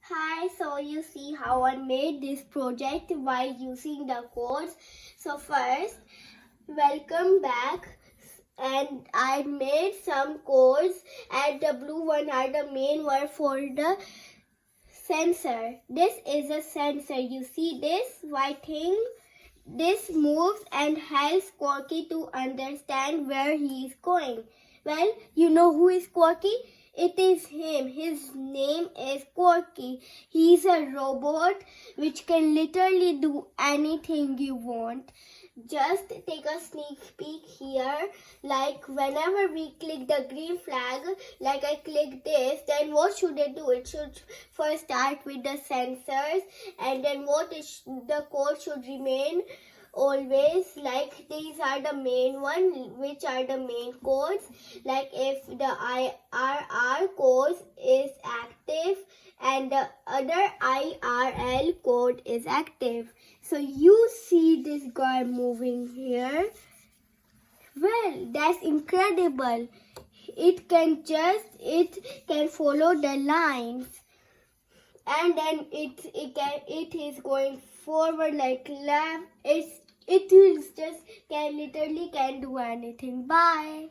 Hi, so you see how I made this project while using the codes. So first, welcome back, and I made some codes, and the blue one are the main one for the sensor. This is a sensor. You see this white thing? This moves and helps Quarky to understand where he is going. Well, you know who is Quarky? It is him. His name is Quarky. He is a robot which can literally do anything you want. Just take a sneak peek here. Like whenever we click the green flag, like I click this, then what should it do? It should first start with the sensors, and then the code should remain always. Like these are the main one, which are the main codes. Like if the IRR code is active and the other IRL code is active. So you see this guy moving here. Well, that's incredible. It can follow the lines, and then it is going forward like left. It will just can literally can do anything. Bye.